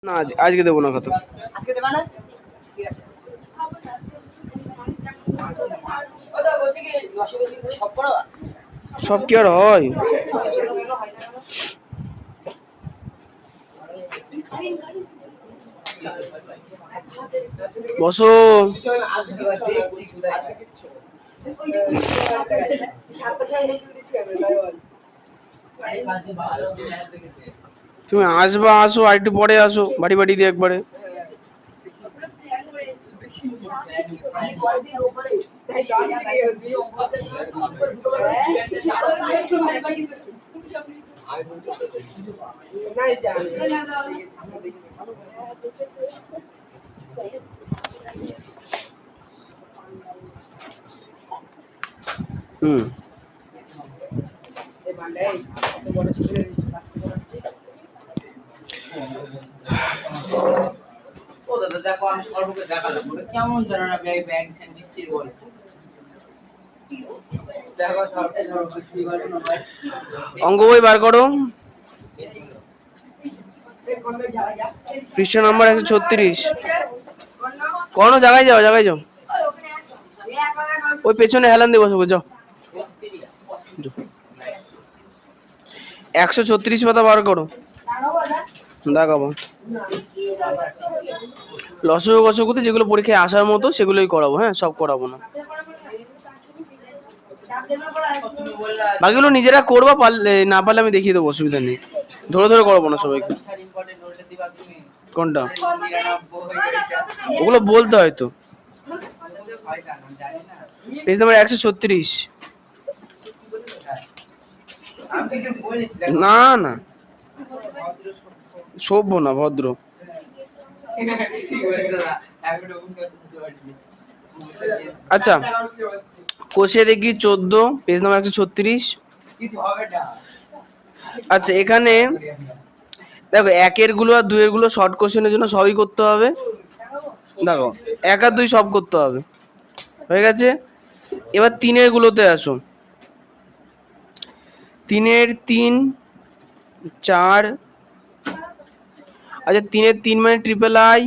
না আজকে দেবো না কত আজকে দেবা না? ঠিক আছে। ওটা বলছি কি সব পড়াবা? সব কি আর হয়? বসো। তুমি আসবা, আসো আর একটু পরে আসো, বাড়ি বাড়ি দিয়ে একবারে। হুম ও দাদা দেখো আমি সর্বকে দেখালাম ওটা কেমন জানো না ব্যাগ দিচ্ছি বলে দেখো সর্ব দিচ্ছি বলে না ভাই অঙ্ক বই বার করো। পৃষ্ঠা নম্বর 136। কোনো জায়গায় যাও, জায়গায় যাও, ওই পেছনে হেলান দিয়ে বসো, যাও। 136 পাতা বার করো, দেখাবো। লসগু গসগুতে যেগুলো পরীক্ষায় আসার মতো সেগুলোই করাবো, হ্যাঁ সব করাবো না। বাকিগুলো নিজেরা করবা, পারলে না পারলে আমি দেখিয়ে দেবো, অসুবিধা নেই। ধরে ধরে করাবো না সবাইকে। কোনটা? ওগুলো বলতে হয় তো। Page number 136। না না, সভ্য না, ভদ্র। আচ্ছা, কষিয়ে দেখি 14, পেজ নাম্বার 136। আচ্ছা, এখানে দেখো একের গুলো আর দুইয়ের গুলো শর্ট কোশ্চেনের জন্য সবই করতে হবে। দেখো 1 আর 2 সব করতে হবে, হয়ে গেছে। এবার 3-এর গুলোতে আসো। 3-এর 3, 4। আচ্ছা, 3-এর 3 মানে triple I,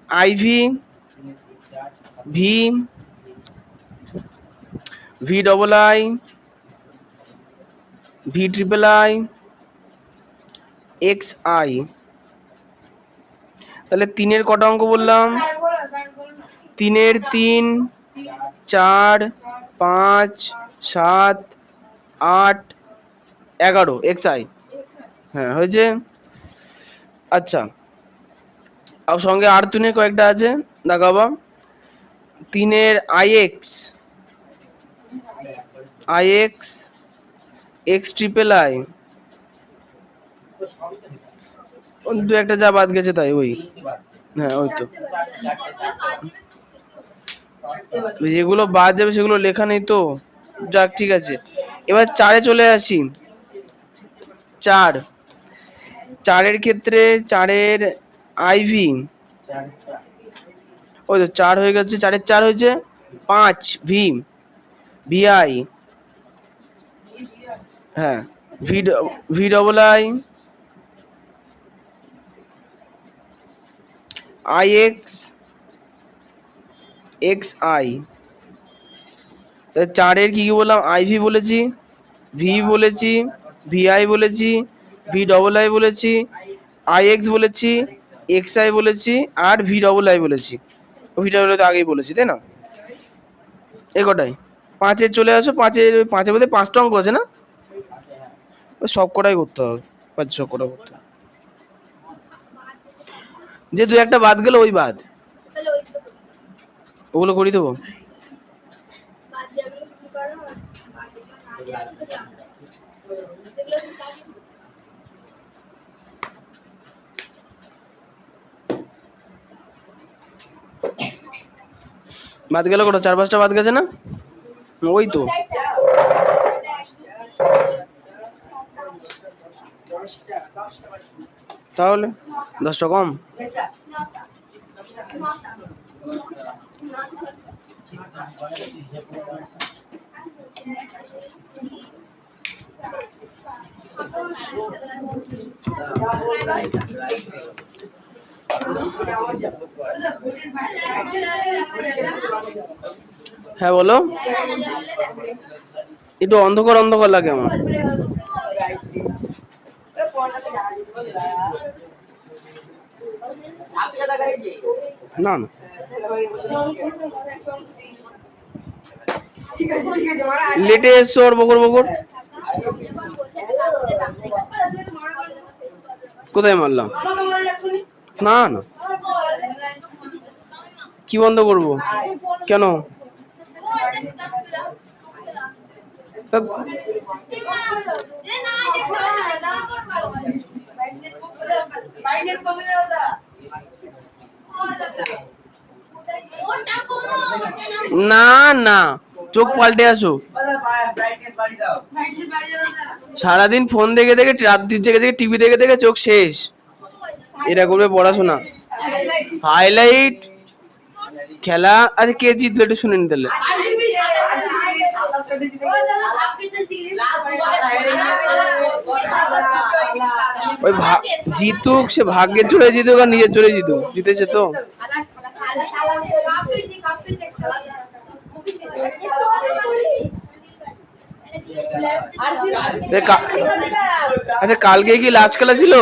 IV, V, V double I, V triple I, X I. তাহলে 3-এর কটা অঙ্ক বললাম? 3-এর 3, 4, 5, 7, 8, 11 এক্স আই। হ্যাঁ হয়েছে। আচ্ছা, আর সঙ্গে আর 3-এর কয়েকটা আছে, দেখাবো। 3-এর I X, I X, X triple I, দু একটা যা বাদ গেছে তাই, ওই হ্যাঁ ওই তো। যেগুলো বাদ যাবে সেগুলো লেখা নেই তো, যাক ঠিক আছে। এবার 4-এ চলে আসি। 4-এর ক্ষেত্রে 4-এর আইভি, ওই তো 4 হয়ে গেছে। 4-এর 4 হয়েছে 5 ভি, ভিআই, হ্যাঁ V, V double I, I X, X I. 4-এর কি কি বললাম? আইভি বলেছি, ভি বলেছি, ভিআই বলেছি, ভি ডবল আই বলেছি, আইএক্স বলেছি, এক্স আই বলেছি, আর ভি ডবল আই বলেছি। ভি ডবল আই তো আগেই বলেছি, তাই না? এ কটাই। 5-এর চলে আসো। 5-এর মধ্যে 5টা অঙ্ক আছে না? সব কটাই করতে হবে, 5 সব কটা করতে হবে। যে দু একটা বাদ গেল ওই বাদ, ওগুলো করে দেবো। বাদ গেল কটা? 4-5টা বাদ গেছে না? ওই তো। তাহলে 10টা কম। হ্যাঁ বলো, একটু অন্ধকার অন্ধকার লাগে আমার। না না লেটে এসছো আর বকর বকর। কোথায় মারলাম? না না কি বন্ধ করবো? কেন? না না চোখ পাল্টে আসো। সারাদিন ফোন দেখে দেখে, রাত্রির জেগে জেগে টিভি দেখে দেখে চোখ শেষ। এরা করবে পড়াশোনা, হাইলাইট, খেলা। আচ্ছা কে জিতলো একটু শুনে নি তাহলে। ওই জিতুক, সে ভাগ্যের জোরে জিতুক আর নিজের জোরে জিতুক, জিতেছে তো। আচ্ছা কালকে কি লাস্ট খেলা ছিল?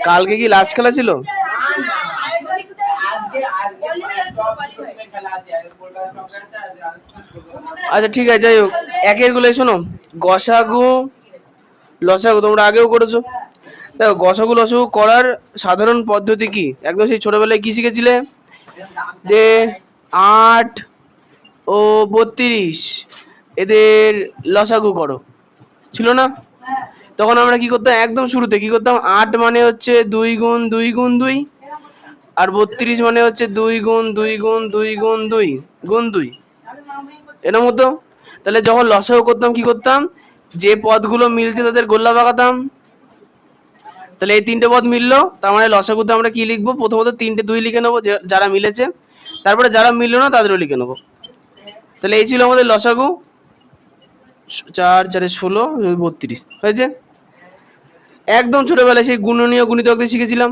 কালকে কি লাস্ট খেলা ছিল? আচ্ছা ঠিক আছে, যাই হোক, একের গুলো শোনো। গসাগু লসাগু তোমরা আগেও করেছো। দেখো গসাগু লসাগু করার সাধারণ পদ্ধতি কি? একদম সেই ছোটবেলায় কি শিখেছিলে? যে 8 ও 32 এদের লসাগু করো, ছিল না? তখন আমরা কি করতাম? একদম শুরুতে কি করতাম? 8 মানে হচ্ছে 2 গুণ 2 গুণ 2, আর 32 মানে হচ্ছে 2 গুণ 2 গুণ 2 গুণ 2 গুণ 2, এরকম হতো। তাহলে যখন লসাগু করতাম কি করতাম? যে পদগুলো মিলছে তাদের গোল্লা পাকাতাম। তাহলে এই তিনটে পদ মিললো, তার মানে লসাগুতে আমরা কি লিখবো? প্রথমত 3টে 2 লিখে নেবো যারা মিলেছে, তারপরে যারা মিললো না তাদেরও লিখে নেবো। তাহলে এই ছিল আমাদের লসাগু। 4 4 16 32 হয়েছে। একদম ছোটবেলায় সেই গুণনীয় গুণিতকদের শিখেছিলাম,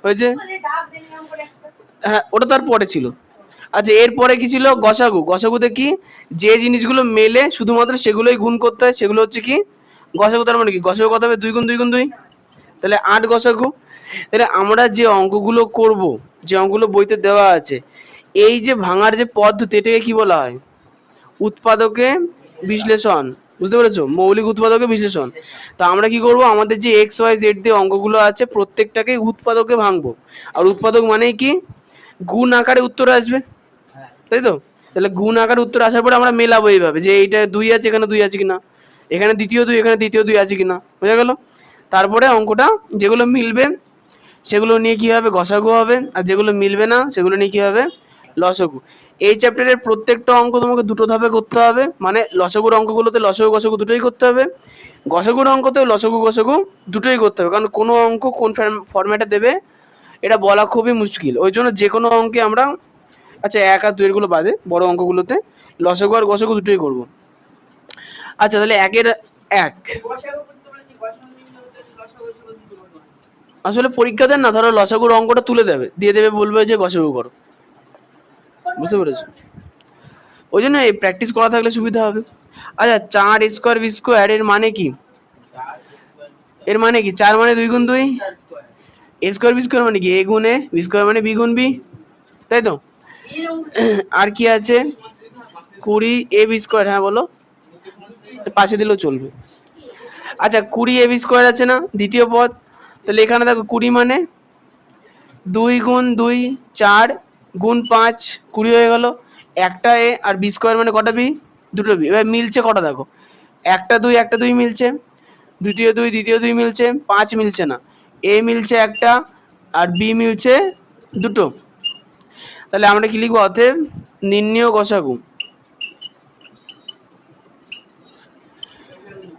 হয়েছে। হ্যাঁ ওটা তার পরে ছিল। আচ্ছা এরপরে কি ছিল? গসাগু। গসাগুতে কি? যে জিনিসগুলো মেলে শুধুমাত্র সেগুলোই গুণ করতে হয়, সেগুলো হচ্ছে কি গসাগু। তার মানে কি গসাগু কত হবে? 2 গুণ 2 গুণ 2, তাহলে 8 গসাগু। তাহলে আমরা যে অঙ্কগুলো করব, যে অঙ্কগুলো বইতে দেওয়া আছে, এই যে ভাঙার যে পদ্ধতি, এটাকে কি বলা হয়? উৎপাদকে বিশ্লেষণ। বুঝতে পেরেছো? মৌলিক উৎপাদকে বিশ্লেষণ। তো আমরা কি করব? আমাদের যে এক্স ওয়াই জেড দিয়ে অঙ্কগুলো আছে প্রত্যেকটাকে উৎপাদকে ভাঙবো। আর উৎপাদক মানেই কি? গুণ আকারে উত্তর আসবে, তাই তো? তাহলে গুণ আকারে উত্তর আসার পরে আমরা মেলাবো এইভাবে, যে এইটা 2 আছে, এখানে 2 আছে কিনা, এখানে দ্বিতীয় 2, এখানে দ্বিতীয় 2 আছে কিনা, বোঝা গেল? তারপরে অঙ্কটা যেগুলো মিলবে সেগুলো নিয়ে কি হবে? গসাগু হবে। আর যেগুলো মিলবে না সেগুলো নিয়ে কি হবে? লসাগু। এই চ্যাপ্টারের প্রত্যেকটা অঙ্ক তোমাকে দুটো ধাপে করতে হবে, মানে লসাগুর অঙ্কগুলোতে লসাগু গসাগু দুটোই করতে হবে, গসাগুর অঙ্কতেও লসাগু গসাগু দুটোই করতে হবে। কারণ কোনো অঙ্ক কোন ফরম্যাটে দেবে এটা বলা খুবই মুশকিল। ওই জন্য যে কোনো অঙ্কে আমরা, আচ্ছা 1 আর 2 এর গুলো বাদে বড় অঙ্কগুলোতে লসাগু আর গসাগু দুটোই করব। আচ্ছা তাহলে 1 এর 1 আসলে পরীক্ষা দেন না, ধরো লসাগুর অঙ্কটা তুলে দেবে, দিয়ে দেবে, বলবে যে গসাগু করো। বুঝতে পেরেছো? ওই জন্য এই প্র্যাকটিস করা থাকলে সুবিধা হবে। আচ্ছা 4 স্কোয়ার বি স্কোয়ার এর মানে কি? এর মানে কি? 4 মানে 2 গুণ 2, এ স্কোয়ার বি স্কোয়ার মানে কি? এ গুণ এ, বি স্কোয়ার মানে বি গুণ বি, তাই তো? আর কি আছে? 20 এ বি স্কোয়ার। হ্যাঁ বলো, পাশে দিলেও চলবে। আচ্ছা 20 এ বি স্কোয়ার আছে না দ্বিতীয় পদ? তাহলে এখানে দেখো 20 মানে 2 গুণ 2 4 গুণ 5, 20 হয়ে গেল। একটা এ আর বি স্কোয়ার মানে কটা বি? দুটো বি। এবার মিলছে কটা দেখো, একটা 2 মিলছে, দ্বিতীয় 2 দ্বিতীয় 2 মিলছে, 5 মিলছে না, এ মিলছে একটা আর বি মিলছে দুটো। তাহলে আমরা কি লিখবো? অতএব নির্ণেয় গসাগু।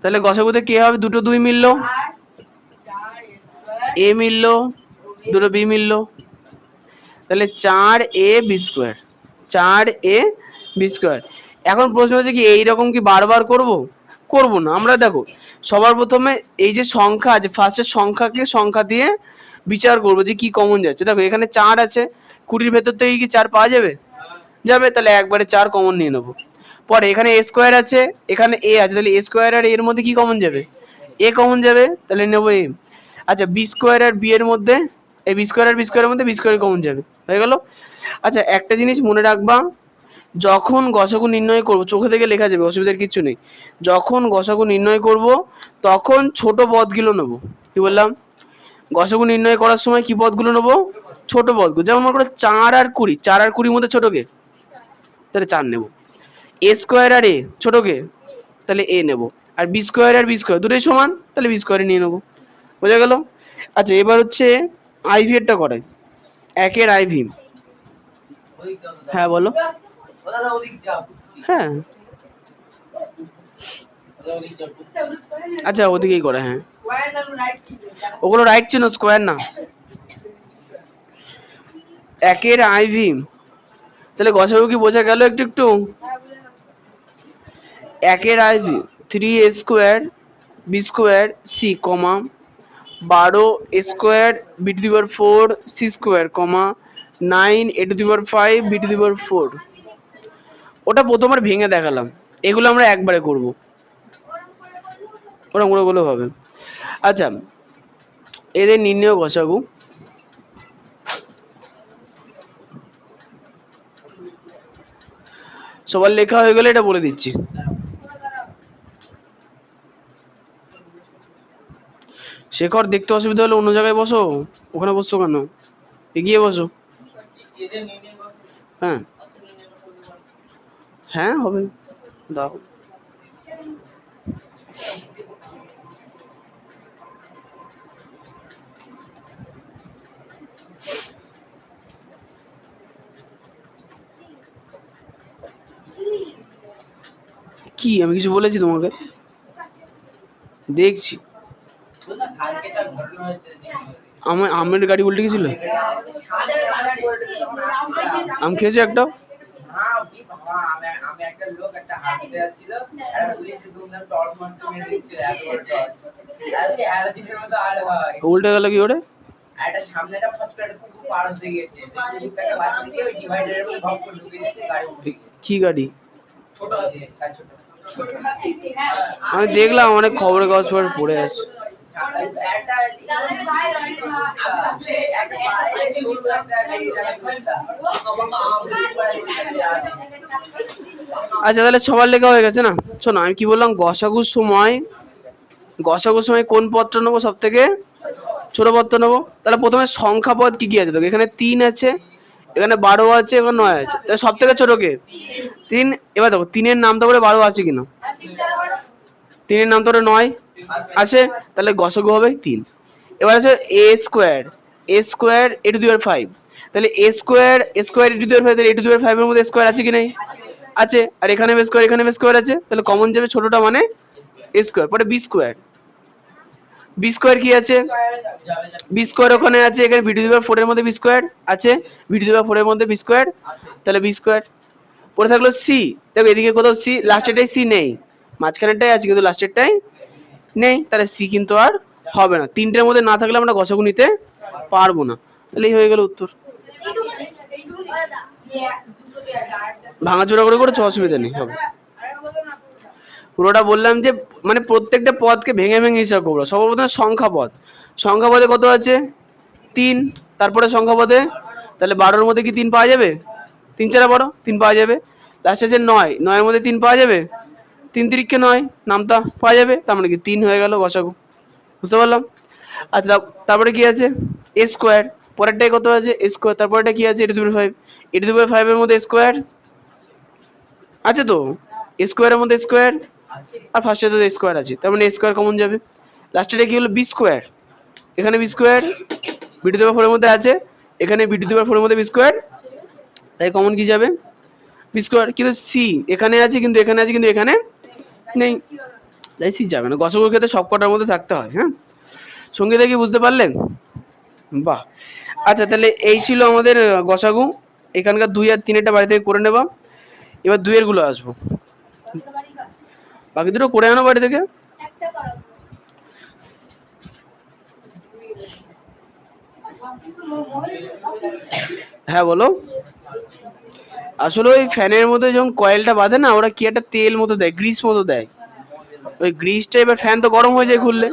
তাহলে গসাগুতে কি হবে? দুটো 2 মিললো, এ মিললো, দুটো বি মিললো, তাহলে 4 A B square, 4 A B square. এখন প্রশ্ন হচ্ছে কি এইরকম কি বারবার করব? করব না। আমরা দেখো সবার প্রথমে এই যে সংখ্যা আছে, ফার্স্টে সংখ্যাকে সংখ্যা দিয়ে বিচার করবো যে কি কমন যাচ্ছে। দেখো এখানে 4 আছে, 20 ভেতর থেকে কি 4 পাওয়া যাবে? যাবে, তাহলে একবারে 4 কমন নিয়ে নেবো। পরে এখানে a স্কোয়ার আছে, এখানে a আছে, তাহলে a স্কোয়ার আর a এর মধ্যে কি কমন যাবে? a কমন যাবে, তাহলে নেবো a। আচ্ছা b স্কোয়ার আর b এর মধ্যে এই b স্কোয়ার আর b স্কোয়ারের মধ্যে b স্কোয়ার কমন যাবে, হয়ে গেল। আচ্ছা একটা জিনিস মনে রাখবা, যখন গসাগু নির্ণয় করব, চোখে থেকে লেখা যাবে, অসুবিধার কিছু নেই। যখন গসাগু নির্ণয় করব তখন ছোট পদগুলো নেব। কি বললাম? গসাগু নির্ণয় করার সময় কি পদগুলো নেব? ছোট পদগুলো। যেমন মনে করো 4 আর 20, 4 আর 20 মধ্যে ছোট কে? তাহলে 4 নেব। a স্কোয়ার আর a ছোট কে? তাহলে a নেব। আর b স্কোয়ার আর b স্কোয়ার দুটোই সমান, তাহলে b স্কোয়ার নিয়ে নেব। বোঝা গেল? আচ্ছা এবার হচ্ছে আইভি এরটা করাই, একের আইভি। হ্যাঁ বলো। হ্যাঁ আচ্ছা ওদিকেই করে, হ্যাঁ ওগুলো রাইট চিহ্ন, স্কোয়ার না। একের আইভি, তাহলে গসাগু কি বোঝা গেল একটু একটু? একের I V 3a square b square c comma 12 a square b to the power 4 c square comma 9 a to the power 5 b to the power 4। ওটা প্রথমবার ভেঙে দেখালাম, এগুলো আমরা একবারে করব, ওরকম করে গুলো হবে। আচ্ছা এদের নির্ণয় গসাগু, সবার লেখা হয়ে গেলে এটা বলে দিচ্ছি। শেখর দেখতে অসুবিধা হলে অন্য জায়গায় বসো, ওখানে বসছো কেন? এগিয়ে বসো। হ্যাঁ হ্যাঁ হবে, দাও। কি আমি কিছু বলেছি তোমাকে? দেখছি আমের গাড়ি উল্টে গেছিল, আম খেয়েছো একটা? উল্টে গেল কি করে? কি গাড়ি? আমি দেখলাম অনেক খবরের কাগজ পড়ে আছে। আচ্ছা তাহলে সবার লেখা হয়ে গেছে না? শোনো আমি কি বললাম, গসাগুর সময় কোন পদটা নেবো? সব থেকে ছোট পদটা নেবো। তাহলে প্রথমে সংখ্যা পদ কি কি আছে দেখো, এখানে 3 আছে, এখানে 12 আছে, এখানে 9 আছে, তাহলে সব থেকে ছোট কে? 3। এবার দেখো 3 এর নাম তো করে 12 আছে কিনা? 3 এর নাম তো করে 9 আছে, তাহলে গসাগু হবে 3। এবার আছে a square a to the power 5, তাহলে a square a to the power 5, তাহলে a টু দি পাওয়ার 5 এর মধ্যে স্কোয়ার আছে কি নাই? আছে। আর এখানে স্কোয়ার আছে, তাহলে কমন যাবে ছোটটা মানে a স্কোয়ার। পরে b স্কোয়ার কি আছে? b স্কোয়ার ওখানে আছে, এখানে b টু দি পাওয়ার 4 এর মধ্যে b স্কোয়ার আছে, b টু দি পাওয়ার 4 এর মধ্যে b স্কোয়ার, তাহলে b স্কোয়ার। পরে থাকলো c, দেখো এদিকে কোথাও c, লাস্টেরটাই c নেই, মাঝখানেরটাই আছে কিন্তু লাস্টেরটাই নেই, তাহলে c কিন্তু আর হবে না। তিনটের মধ্যে না থাকলে আমরা গসাগু নিতে পারবো না, তাহলে এই হয়ে গেল উত্তর। ভাঙাচোরা করে করেছো, অসুবিধা নেই, হবে। পুরোটা বললাম যে মানে প্রত্যেকটা পদকে ভেঙে ভেঙে হিসাব করবো। সর্বপ্রথম সংখ্যা পদে কত আছে? 3। তারপরে সংখ্যা পদে, তাহলে 12-র মধ্যে কি 3 পাওয়া যাবে? 3 4 12, 3 পাওয়া যাবে। লাস্টে আছে 9, 9-এর মধ্যে 3 পাওয়া যাবে, 3 3 9 নামতা পাওয়া যাবে, তার মানে কি 3 হয়ে গেল গসাগু। বুঝতে পারলাম? আচ্ছা তারপরে কি আছে? a স্কোয়ার, পরেরটাই কত আছে? a square. তারপরেটা কি আছে? a to the power 5, a to the power 5 এর মধ্যে স্কোয়ার আছে তো, a স্কোয়ারের মধ্যে স্কোয়ার, আর ফার্স্টে তো স্কোয়ার আছে, তার মানে স্কোয়ার কমন যাবে। লাস্টেটা কি হলো? বি স্কোয়ার, এখানে B square B to the power 4 এর মধ্যে আছে, এখানে বি টু দি পাওয়ার 4 এর মধ্যে বি স্কোয়ার, তাই কমন কি যাবে? B square. কিন্তু সি এখানে আছে, কিন্তু এখানে নেই, তাই সি যাবে না। গসাগুর ক্ষেত্রে সব কটার মধ্যে থাকতে হয়। হ্যাঁ সঙ্গীতা কি বুঝতে পারলেন? বাহ। আচ্ছা তাহলে এই ছিল আমাদের গসাগু। এখানকার 2 আর 3 বাড়ি থেকে করে নেবা। এবার 2 এর গুলো আসবো, বাকি দুটো করে আনো বাড়ি থেকে। হ্যাঁ বলো। আসলে ওই ফ্যানের মধ্যে যখন কয়েলটা বাঁধে না, ওরা কি একটা তেল মতো দেয়, গ্রিস মতো দেয়। ওই গ্রিসটা এবার ফ্যান তো গরম হয়ে যায় খুললে।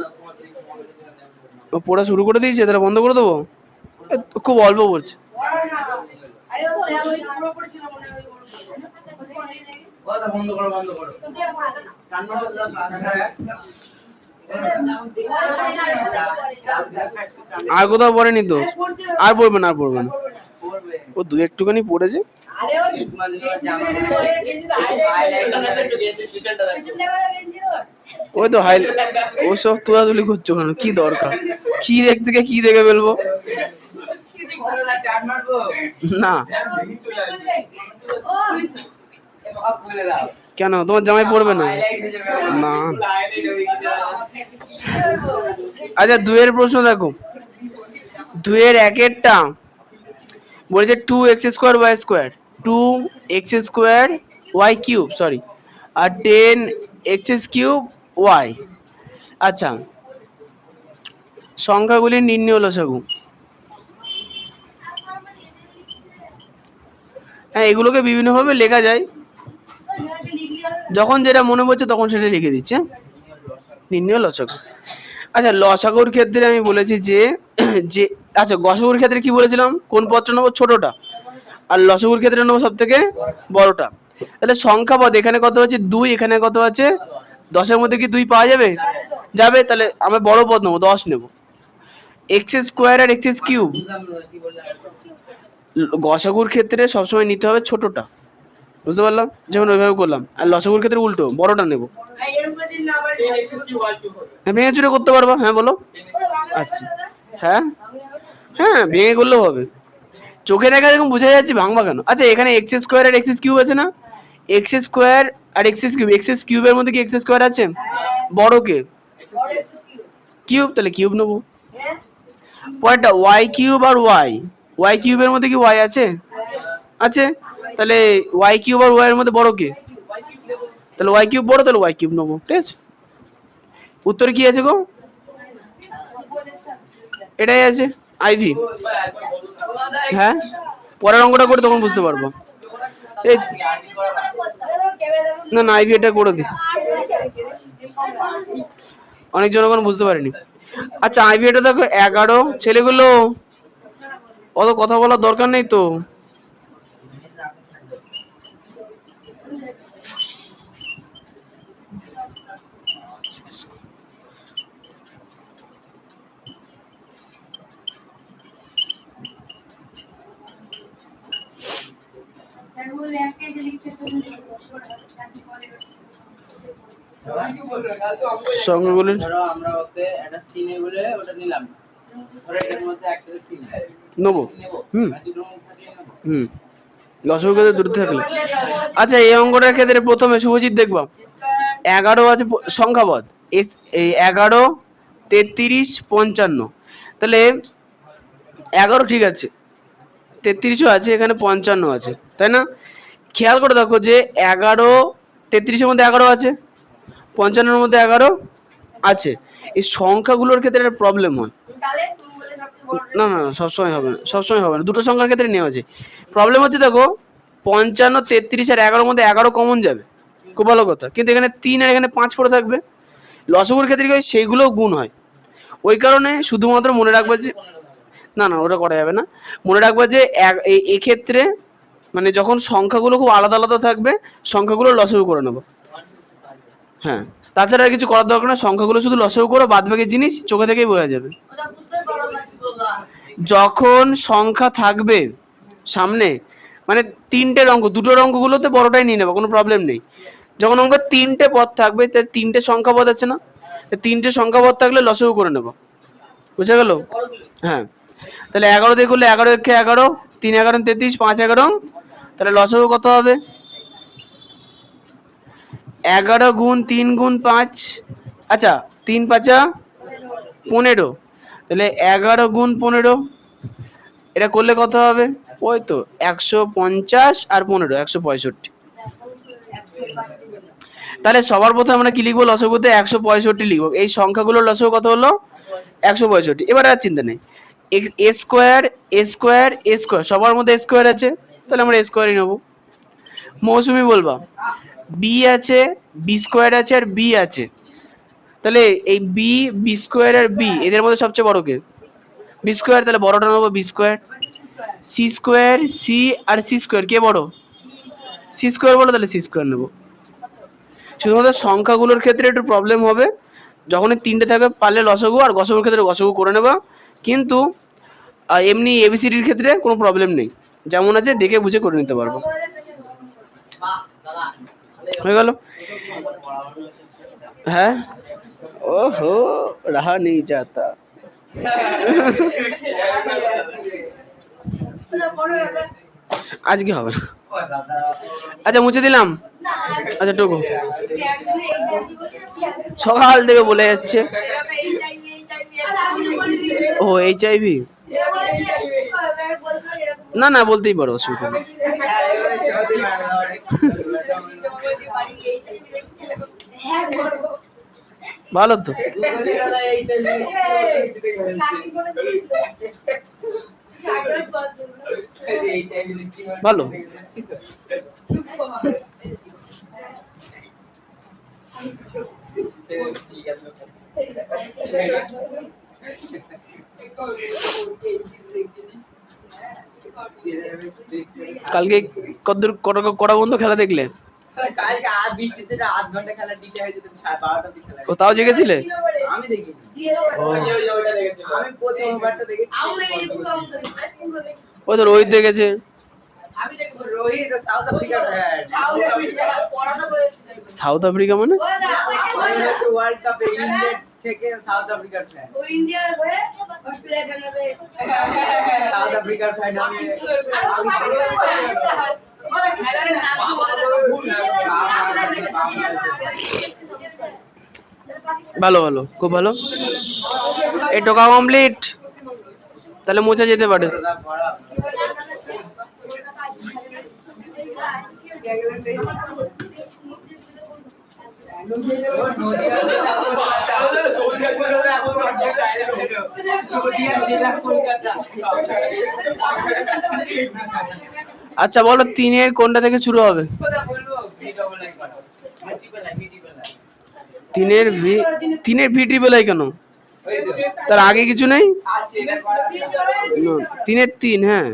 ও পড়া শুরু করে দিয়েছে, তাহলে বন্ধ করে দেবো। খুব অল্প পড়ছে। কথা বন্ধ করো, বন্ধ করো। আর কোথাও পড়েনি তো, আর পড়বে না, আর পড়বে না। ও দু একটুখানি পড়েছে। ওই তো হাই, ওসব তুলাতুলি করছো কেন, কি দরকার, কি দেখতে কি দেখে ফেলবো না। কেন তোমার জামাই পড়বে না? না। আচ্ছা দুয়ের প্রশ্ন দেখো, দুয়ের একেরটা বলেছে 2x² y², 2x² y³ sorry, আর 10x³ y। আচ্ছা সংখ্যাগুলির নির্ণয় লসাগু। হ্যাঁ এগুলোকে বিভিন্ন ভাবে লেখা যায়, যখন যেটা মনে পড়ছে তখন সেটা লিখে দিচ্ছে। নির্ণয় লসাগু। আচ্ছা লসাগুর ক্ষেত্রে আমি বলেছি যে যে আচ্ছা গসাগুর ক্ষেত্রে কি বলেছিলাম, কোন পদটা নেবো, ছোটটা, আর লসাগুর ক্ষেত্রে নেবো সব থেকে বড়টা। তাহলে সংখ্যা পদ এখানে কত আছে 2, এখানে কত আছে 10, মধ্যে কি 2 পাওয়া যাবে? যাবে। তাহলে আমরা বড় পদ নেবো, 10 নেবো। x² আর x³ গসাগুর ক্ষেত্রে সবসময় নিতে হবে ছোটটা, বুঝতে পারলাম, যেমন ওইভাবে করলাম। আর লসাগুর ক্ষেত্রে উল্টো, বড়টা নেবো। ভেঙে চুরে করতে পারবা, হ্যাঁ বলো। আচ্ছা হ্যাঁ হ্যাঁ ভেঙে করলেও হবে, চোখে দেখা দেখুন বোঝা যাচ্ছে, ভাঙবা কেন? আচ্ছা এখানে x² আর x³ আছে না, x² আর x³ এর মধ্যে কি x² আছে? বড় কে? কিউব, তাহলে কিউব নেবো। পরেরটা y³ আর y³ এর মধ্যে কি y আছে? আছে। তাহলে y³ আর y এর মধ্যে বড় কে? তাহলে y³ বড়, তাহলে y³ নেবো, ঠিক আছে। উত্তরে কি আছে গো? এটাই আছে, আইভি। হ্যাঁ পরের অঙ্কটা করে তখন বুঝতে পারবো। এই না না আইভি এটা করে দি, অনেক জনগণ বুঝতে পারেনি। আচ্ছা আইভি এটা দেখো 11, ছেলেগুলো অত কথা বলার দরকার নেই তো। সংখ্যাগুলি ধরো আমরা ওতে একটা সিনে বলে ওটা নিলাম, ধরো এর মধ্যে একটা সিন নেবো। হুম দুটো মুখ থাকলে নেবো। হুম লসাগু ক্ষেত্রে দুটো থাকলে। আচ্ছা এই অঙ্কটার ক্ষেত্রে প্রথমে শুভজিৎ দেখবা 11 আছে সংখ্যাপদ, এই 11, 33, 55। তাহলে 11 ঠিক আছে, 33ও আছে, এখানে 55 আছে, তাই না? খেয়াল করে দেখো যে 11, 33-এর মধ্যে 11 আছে, 55-এর মধ্যে 11 আছে। এই সংখ্যাগুলোর ক্ষেত্রে একটা প্রবলেম হয়। না না না সবসময় হবে না, সবসময় হবে না, দুটো সংখ্যার ক্ষেত্রে নেওয়া যায়। প্রবলেম হচ্ছে দেখো 55, 33 আর 11-এর মধ্যে 11 কমন যাবে, খুব ভালো কথা, কিন্তু এখানে 3 আর এখানে 5 পড়ে থাকবে। লসাগুর ক্ষেত্রে কি হয়, সেইগুলোও গুণ হয়। ওই কারণে শুধুমাত্র মনে রাখবে যে না না ওটা করা যাবে না, মনে রাখবে যে এক্ষেত্রে মানে যখন সংখ্যাগুলো খুব আলাদা আলাদা থাকবে, সংখ্যাগুলো লসাগু করে নেবো। হ্যাঁ তাছাড়া আর কিছু করার দরকার না, সংখ্যাগুলো শুধু লসাগু করো, বাদ বাকি জিনিস চোখে থেকেই বোঝা যাবে। যখন সংখ্যা থাকবে সামনে, মানে তিনটের অঙ্ক, দুটোর অঙ্কগুলোতে বড়টাই নিয়ে নেবো, কোনো প্রবলেম নেই। যখন অঙ্ক তিনটে পদ থাকবে, তাই তিনটে সংখ্যা পদ আছে না, তিনটে সংখ্যা পদ থাকলে লসাগু করে নেবো, বুঝা গেল? হ্যাঁ তাহলে 11 দিয়ে করলে 11 একে 11, 3 11 33, 5 11, তাহলে লসাগু কত হবে? 11 গুণ 3 গুণ 5, আচ্ছা 3 5 15, তাহলে 11 গুণ 15, এটা করলে কত হবে? ওই তো 150 আর 15 165। তাহলে সবার প্রথমে আমরা কি লিখবো, লসাগুতে 165 লিখবো। এই সংখ্যাগুলোর লসাগু কত হলো? 165। এবার আর চিন্তা নেই, এ স্কোয়ার এ স্কোয়ার এ স্কোয়ার, সবার মধ্যে স্কোয়ার আছে, তাহলে আমরা স্কোয়ারই নেবো। মৌসুমি বলবা বি আছে, বি স্কোয়ার আছে আর বি আছে, তাহলে এই বি, বি স্কোয়ার আর বি এদের মধ্যে সবচেয়ে বড় কে? বি স্কোয়ার, তাহলে বড়টা নেবো B square. C square, C আর সি স্কোয়ার কে বড়? সি স্কোয়ার বলো, তাহলে সি স্কোয়ার নেবো। শুধুমাত্র সংখ্যাগুলোর ক্ষেত্রে একটু প্রবলেম হবে, যখনই তিনটে থাকবে পারলে লসাগু, আর গসাগুর ক্ষেত্রে গসাগু করে নেবা, কিন্তু এমনি এবিসিডির ক্ষেত্রে কোনো প্রবলেম নেই, যেমন আছে দেখে বুঝে করে নিতে পারবো। হয়ে গেল? হ্যাঁ, ওহো রাহা নেই যাতা। আজকে হবে না। আচ্ছা মুছে দিলাম। আচ্ছা টুকু সকাল থেকে বলে যাচ্ছে। ও এইচআইভি, না না বলতেই পারো, অসুবিধা নেই। ভালো তো, ভালো। কালকে কতদূর কটা বন্ধু খেলা দেখলে? কালকে আর বৃষ্টিতে আধ ঘন্টা খেলা ডিলে হয়ে যেত, 12:30 অবধি খেলা। কোথাও জেগেছিলে? আমি দেখিনি। আমি প্রথমবারটা দেখেছি। ওই তো রোহিত দেখেছে। আমি দেখব রোহিত সাউথ আফ্রিকার ফ্যান। সাউথ আফ্রিকা মানে? ওয়ার্ল্ড কাপে ইংল্যান্ড থেকে সাউথ আফ্রিকার ফ্যান। ও ইন্ডিয়ার হয়ে অস্ট্রেলিয়া খেলাবে। সাউথ আফ্রিকার ফ্যান আমি। ভালো ভালো, খুব ভালো। এই টোকা কমপ্লিট, তাহলে মুছে যেতে পারে। আচ্ছা বলো, তিনের কোনটা থেকে শুরু হবে? তিনের ভি, তিনের ভি ট্রিপল আই কেন? তার আগে কিছু নেই? তিনের তিন, হ্যাঁ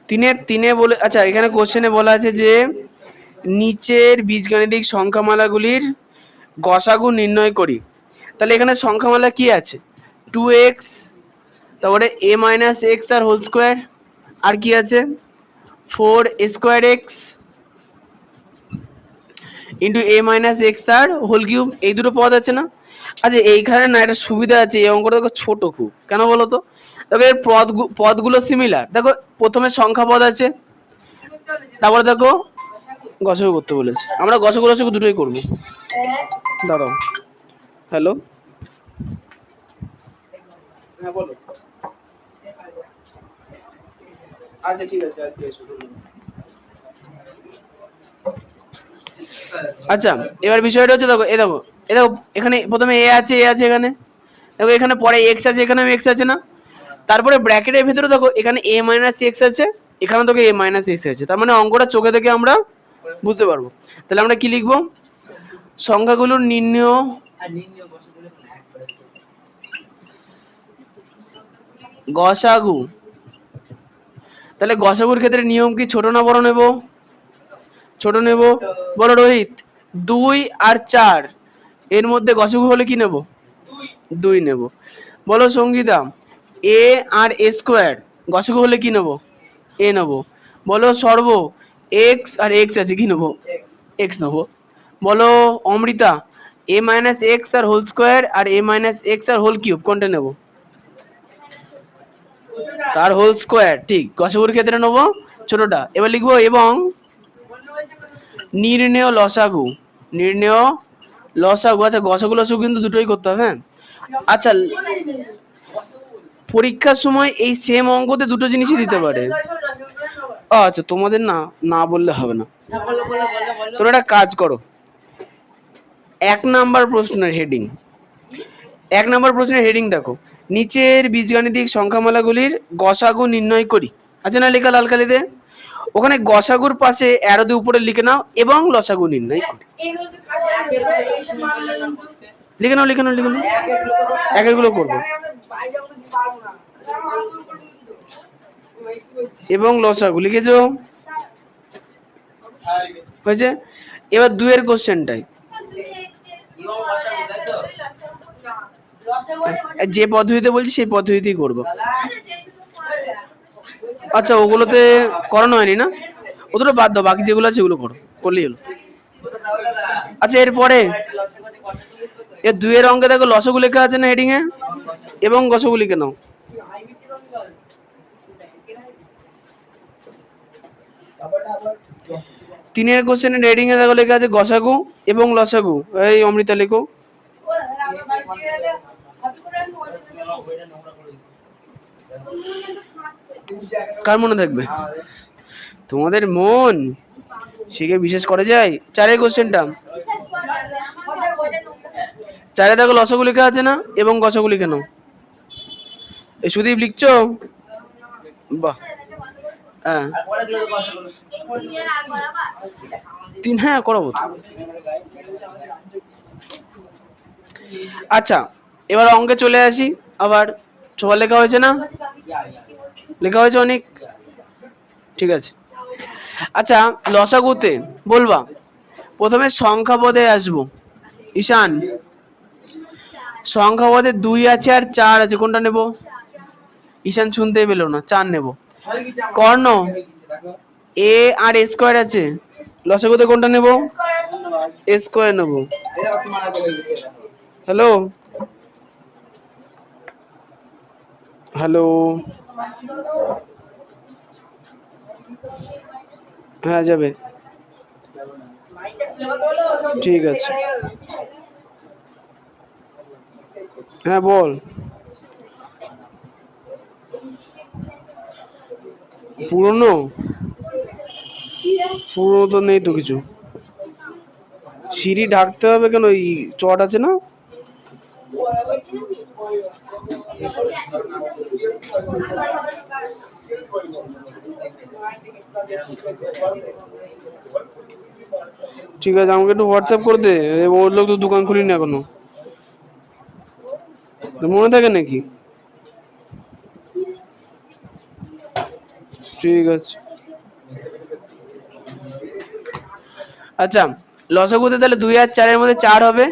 তিনের তিনে বলে। আচ্ছা এখানে কোশ্চেনে বলা আছে যে নিচের বীজগাণিতিক সংখ্যামালাগুলির গসাগু নির্ণয় করি। তাহলে এখানে সংখ্যামালা কি আছে? 2x, তারপরে a মাইনাস এক্স আর হোল স্কোয়ার, আর কি আছে 4 square X into a minus x আর হোল কিউব, এই দুটো পদ আছে না? আচ্ছা এইখানে না একটা সুবিধা আছে, এই অঙ্কটা দেখো ছোট খুব, কেন বলো তো? দেখো এর পদগুলো সিমিলার। দেখো প্রথমে সংখ্যা পদ আছে, তারপরে দেখো গসাগু করতে বলেছে, আমরা গসাগু লসাগু দুটোই করবো। দাঁড়াও, হ্যালো, হ্যাঁ বলো। আচ্ছা ঠিক আছে, আজকে এসো। আচ্ছা এবার বিষয়টা হচ্ছে, দেখো দেখো দেখো এখানে প্রথমে এ আছে, এ আছে এখানে, দেখো এখানে পরে এক্স আছে, এখানে এক্স আছে না? তারপরে ব্র্যাকেটের ভিতরে দেখো এখানে এ মাইনাস এক্স আছে, এখানে দেখো এ মাইনাস এক্স আছে, তার মানে অঙ্কটা চোখে দেখে আমরা বুঝতে পারবো। তাহলে আমরা কি লিখবো? সংখ্যাগুলোর নির্ণয় গসাগু। তাহলে গসাগুর ক্ষেত্রে নিয়ম কি, ছোট না বড় নেব? ছোট নেব। বলো রোহিত, 2 আর 4 এর মধ্যে গসাগু হলে কি নেব? 2 নেব। বলো সঙ্গীতা, a আর a স্কোয়ার গসাগু হলে কি নেব? a নেব। বলো সর্ব, x আর x আছে, কি নেব? x নেব। বলো অমৃতা, a মাইনাস এক্স আর হোল স্কোয়ার আর a মাইনাস এক্স আর হোল কিউব কোনটা নেব? তার হোল স্কোয়ার, ঠিক। গসাগুর ক্ষেত্রে নেব ছোটটা। এবার লিখবো এবং নির্ণেয় লসাগু, নির্ণেয় লসাগু। আচ্ছা গসাগু লসাগু কিন্তু দুটোই করতে হবে, হ্যাঁ। আচ্ছা পরীক্ষার সময় এই সেম অঙ্কতে দুটো জিনিসই দিতে পারে। আচ্ছা তোমাদের না না বললে হবে না, তোমরা একটা কাজ করো, 1 নাম্বার প্রশ্নের হেডিং 1 নম্বর প্রশ্নের হেডিং দেখো, নিচের বীজগাণিতিক সংখ্যামালাগুলির গসাগু নির্ণয় করি। আছে না লেখা লাল কালিতে? ওখানে গসাগুর পাশে অ্যারো দিয়ে উপরে লিখে নাও এবং লসাগু নির্ণয় করি। লিখে নাও লিখে নাও লিখে নাও, এক একগুলো করবো। এবং লসাগু লিখেছো? হয়েছে। এবার 2 এর কোশ্চেনটাই, যে পদ্ধতিতে বলছি সেই পদ্ধতিতেই করবো। আচ্ছা ওগুলোতে করানো হয়নি না, ওগুলো বাদ দাও, বাকি যেগুলো আছে সেগুলো করো, করলেই হলো। আচ্ছা এরপরে এর 2 এর অঙ্কে দেখো লসাগু লেখা আছে না হেডিং এ, এবং গসাগু লিখে নাও। 3 এর কোশ্চেনের হেডিং এ দেখো লেখা আছে গসাগু এবং লসাগু। এই অমৃতা লেখো। কার মনে থাকবে? তোমাদের মন শিখে বিশেষ করে যায়। 4 এর কোশ্চেনটা, 4 এ দেখো লসাগু লেখা আছে না, এবং গসাগু লিখে নাও। এই সুদীপ লিখছো? বাহ, হ্যাঁ 3, হ্যাঁ করাবো তো। আচ্ছা এবার অঙ্কে চলে আসি। আবার সবার লেখা হয়েছে না? লেখা হয়েছে অনেক, ঠিক আছে। আচ্ছা লসাগুতে বলবা, প্রথমে সংখ্যা পদে আসবো। ঈশান, সংখ্যা পদে 2 আছে আর 4 আছে, কোনটা নেব? ঈশান শুনতেই পেলো না, 4 নেব। কর্ণ, এ আর এ স্কোয়ার আছে, লসাগুতে কোনটা নেব? এ স্কোয়ার নেব। হ্যালো হ্যালো, হ্যাঁ যাবে, ঠিক আছে। হ্যাঁ বল। পুরনো পুরনো তো নেই তো কিছু, সিঁড়ি ঢাকতে হবে কেন? ওই চট আছে না? ঠিক আছে, আমাকে একটু হোয়াটসঅ্যাপ করে দে। ওর লোক তো দোকান খুলিনি এখনো, মনে থাকে নাকি? ঠিক আছে। আচ্ছা লসাগুতে তাহলে 2 আর 4 এর মধ্যে 4 হবে।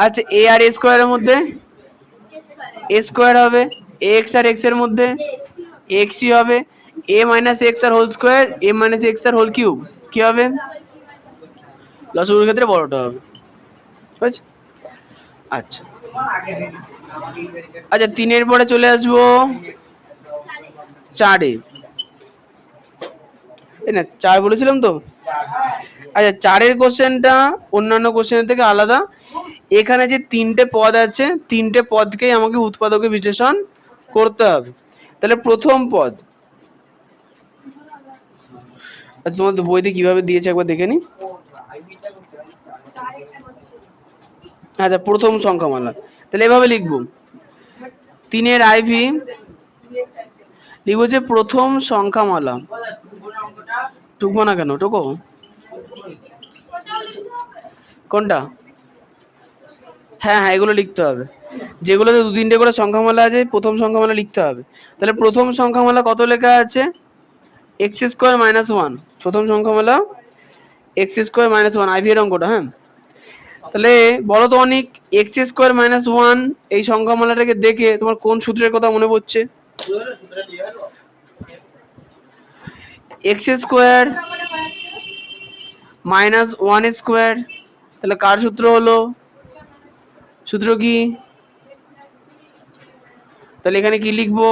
আচ্ছা এ আর এ স্কোয়ারের মধ্যে এ স্কোয়ার হবে, এক্স আর এক্স এর মধ্যে এক্সই হবে, এ মাইনাস এক্স আর হোল স্কোয়ার, এ মাইনাস এক্স আর হোল কিউব, কি হবে? লসাগুর ক্ষেত্রে বড়টা হবে। বুঝছো? আচ্ছা আচ্ছা 3 এর পরে চলে আসবো 4 এ। এই না 4 বলেছিলাম তো। আচ্ছা 4 এর কোশ্চেনটা অন্যান্য কোশ্চেনের থেকে আলাদা। এখানে যে 3টে পদ আছে, 3টে পদকেই আমাকে উৎপাদকে বিশ্লেষণ করতে হবে। তাহলে প্রথম পদ, তোমাদের বইতে কিভাবে দিয়েছে একবার দেখে নি। আচ্ছা প্রথম সংখ্যামালা, তাহলে এভাবে লিখবো, 3 এর আইভি লিখবো যে প্রথম সংখ্যামালা। টুকবো না কেন, টোকো কোনটা? হ্যাঁ হ্যাঁ এগুলো লিখতে হবে, যেগুলোতে 2-3টে করে সংখ্যামালা আছে প্রথম সংখ্যামালা লিখতে হবে। তাহলে প্রথম সংখ্যামালা কত লেখা আছে? এক্স স্কোয়ার মাইনাস 1, প্রথম সংখ্যামালা এক্স স্কোয়ার মাইনাস 1, আইভি এর অঙ্কটা। হ্যাঁ তাহলে বলো তো অনেক, এক্স স্কোয়ার মাইনাস 1 এই সংখ্যামালাটাকে দেখে তোমার কোন সূত্রের কথা মনে পড়ছে? এক্স স্কোয়ার মাইনাস 1 স্কোয়ার, তাহলে কার সূত্র হলো? সূত্র কি? তাহলে এখানে কি লিখবো?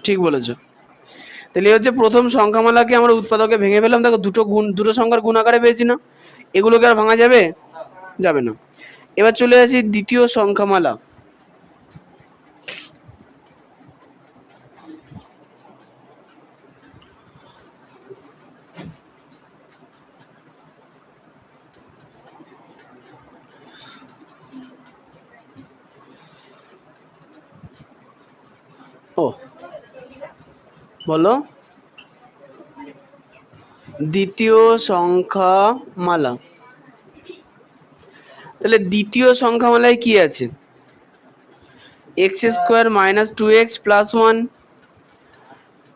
ঠিক বলেছো। তাহলে হচ্ছে প্রথম সংখ্যামালাকে আমরা উৎপাদকে ভেঙে ফেললাম, দেখো দুটো সংখ্যার গুণ আকারে পেয়েছি না, এগুলোকে আর ভাঙা যাবে? যাবে না। এবার চলে আসি দ্বিতীয় সংখ্যামালা। বলো। দ্বিতীয় সংখ্যামালা। তাহলে দ্বিতীয় সংখ্যামালায় কি আছে? X square minus two x plus one,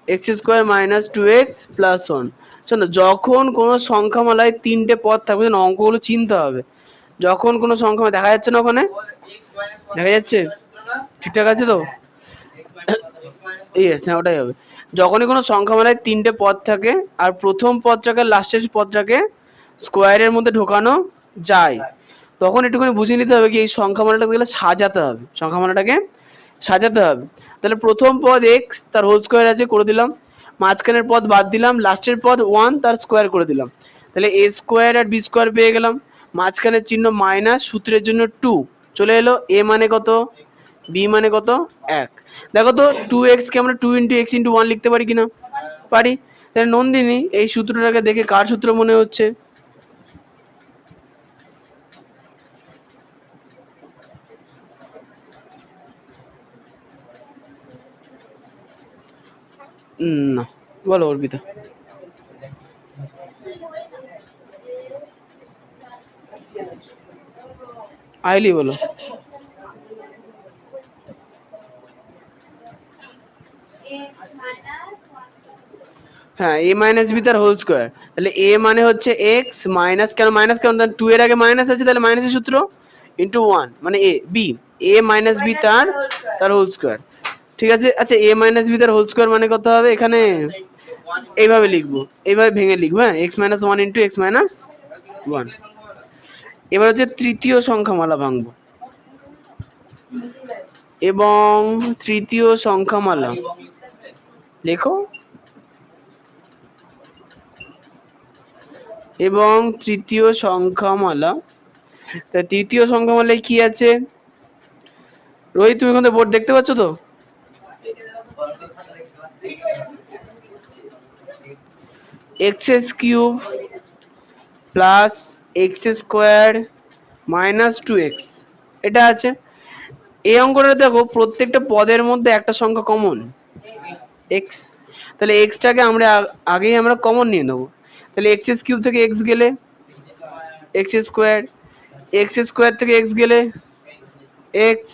x square minus two x plus one. শোনো, যখন কোনো সংখ্যামালায় তিনটে পদ থাকবে, অঙ্কগুলো চিনতে হবে। যখন কোনো সংখ্যা দেখা যাচ্ছে না, ওখানে দেখা যাচ্ছে, ঠিকঠাক আছে তো? ইয়েস, হ্যাঁ, ওটাই হবে। যখনই কোনো সংখ্যামালায় তিনটে পদ থাকে আর প্রথম পদটাকে লাস্টের পদটাকে স্কোয়ারের মধ্যে ঢোকানো যায়, তখন একটুখানি বুঝে নিতে হবে কি এই সংখ্যামালাটাকে গেলে সাজাতে হবে, সংখ্যামালাটাকে সাজাতে হবে। তাহলে প্রথম পদ এক্স, তার হোল স্কোয়ার আছে, করে দিলাম। মাঝখানের পদ বাদ দিলাম, লাস্টের পদ ওয়ান, তার স্কোয়ার করে দিলাম। তাহলে এ স্কোয়ার আর বি স্কোয়ার পেয়ে গেলাম। মাঝখানের চিহ্ন মাইনাস, সূত্রের জন্য টু চলে এলো। এ মানে কত, বি মানে কত, এক। দেখো তো, টু এক্সকে আমরা two into x into one লিখতে পারি কিনা? পারি। তাহলে নন্দিনী, এই সূত্রটাকে দেখে কার সূত্র মনে হচ্ছে? না, বলো অর্পিতা। আইলি বলো। হ্যাঁ, এ মাইনাস বি তার হোল স্কোয়ার। তাহলে এ মানে হচ্ছে এক্স মাইনাস, কেন মাইনাস, কারণ টু এর আগে মাইনাস আছে, তাহলে মাইনাসের সূত্র ইন্টু ওয়ান মানে A B, A minus B তার তার হোল স্কোয়ার। ঠিক আছে। আচ্ছা, এ মাইনাস বি তার হোল স্কোয়ার মানে কত হবে? এখানে এইভাবে লিখবো, এইভাবে ভেঙে লিখবো, হ্যাঁ, x minus one into x minus one. এবার হচ্ছে তৃতীয় সংখ্যামালা ভাঙবো, এবং তৃতীয় সংখ্যামালা লেখো। এবং তৃতীয় সংখ্যামালা, তা তৃতীয় সংখ্যামালায় কি আছে? রোহিত, তুমি এখন বোর্ড দেখতে পাচ্ছ তো? X cube plus x square minus two x, এটা আছে। এই অঙ্কটা দেখো, প্রত্যেকটা পদের মধ্যে একটা সংখ্যা কমন, এক্স। তাহলে এক্সটাকে আমরা আগেই আমরা কমন নিয়ে নেবো। তাহলে এক্স কিউব থেকে এক্স গেলে এক্স স্কোয়ার, এক্স স্কোয়ার থেকে এক্স গেলে এক্স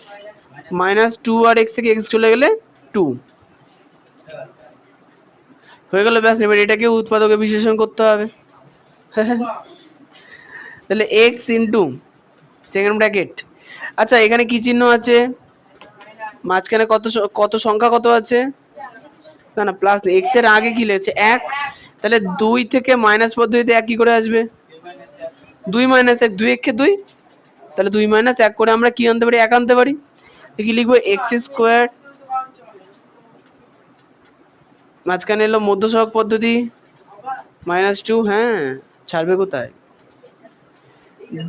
মাইনাস টু, আর এক্স থেকে এক্স চলে গেলে টু হয়ে গেল। ব্যাস, এবার এটাকে উৎপাদকে বিশ্লেষণ করতে হবে। তাহলে এক্স ইন্টু সেকেন্ড ব্র্যাকেট। আচ্ছা, এখানে কি চিহ্ন আছে? মাঝখানে কত কত সংখ্যা কত আছে? না না, প্লাস এক্স এর আগে কি লেগেছে? এক। তাহলে দুই থেকে মাইনাস পদ্ধতিতে এক কি করে আসবে? দুই মাইনাস এক, দুই একে দুই। তাহলে দুই মাইনাস এক করে আমরা কি আনতে পারি? এক আনতে পারি। কি লিখবো? এক্স স্কোয়ার, মাঝখানে এলো মধ্য সহগ পদ্ধতি, মাইনাস টু। হ্যাঁ, ছাড়বে কোথায়?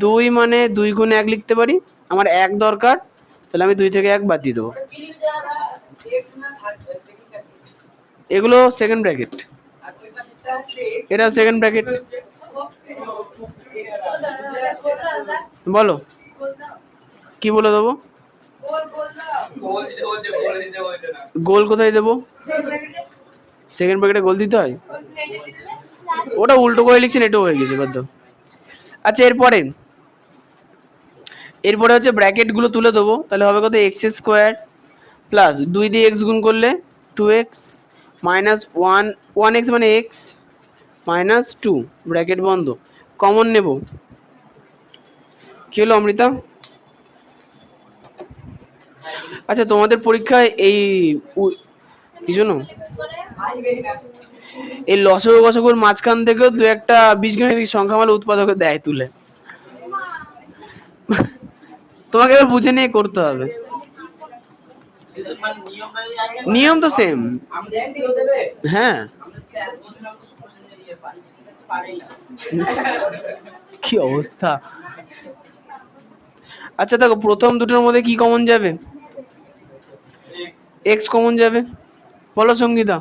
দুই মানে দুই গুণ এক লিখতে পারি, আমার এক দরকার, তাহলে আমি দুই থেকে এক বাদ দিয়ে দেবো। এগুলো সেকেন্ড ব্র্যাকেট, এটা সেকেন্ড ব্র্যাকেট। বলো, কি বলে দেবো? গোল কোথায় দেবো? সেকেন্ড ব্র্যাকেটে গোল দিতে হয়? ওটা উল্টো করে লিখছেন, এটাও হয়ে গেছে, বাধ্য। আচ্ছা, এরপরে এরপরে হচ্ছে ব্র্যাকেট গুলো তুলে দেবো। তাহলে হবে কত? এক্স স্কোয়ার প্লাস দুই দিয়ে এক্স গুণ করলে two x minus one, one x মানে এক্স মাইনাস টু, ব্র্যাকেট বন্ধ। কমন নেব। কি হলো অমৃতা? আচ্ছা, তোমাদের পরীক্ষায় এই কি জন্য এই লসগু গসগুর মাঝখান থেকেও দু একটা বীজগাণিতিক সংখ্যামালা উৎপাদকে দেয় তুলে, তোমাকে এবার বুঝে নিয়ে করতে হবে। নিয়ম তো সেম। হ্যাঁ, কি অবস্থা। আচ্ছা দেখো, প্রথম দুটোর মধ্যে কি কমন যাবে? এক্স কমন যাবে। বলো সঙ্গীতা,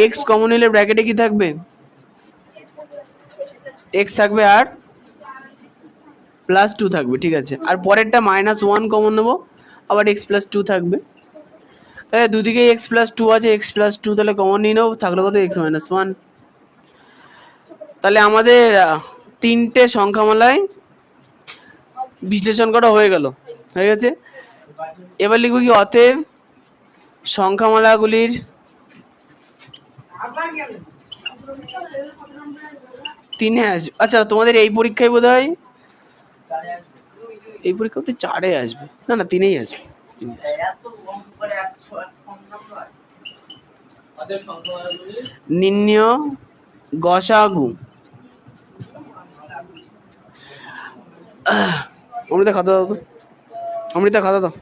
এক্স কমন নিলে ব্র্যাকেটে কি থাকবে? এক্স থাকবে আর প্লাস টু থাকবে, ঠিক আছে। আর পরেরটা মাইনাস ওয়ান কমন নেবো, আবার এক্স প্লাস টু থাকবে। তাহলে দুদিকে এক্স প্লাস টু আছে, এক্স প্লাস টু তাহলে কমন নিয়ে নেবো, থাকলো কত এক্স মাইনাস ওয়ান। তাহলে আমাদের তিনটে সংখ্যামালায় বিশ্লেষণ করা হয়ে গেল, হয়ে গেছে। এবার লিখবো কি, অতএব সংখ্যামালাগুলির তিনে আসবে। আচ্ছা তোমাদের এই পরীক্ষায় বোধ হয়, এই পরীক্ষাতে চারে আসবে, না না তিনেই আসবে। নির্ণয় গসাগু। অমৃতা খাতা দাও তো, অমৃতা খাতা দাও।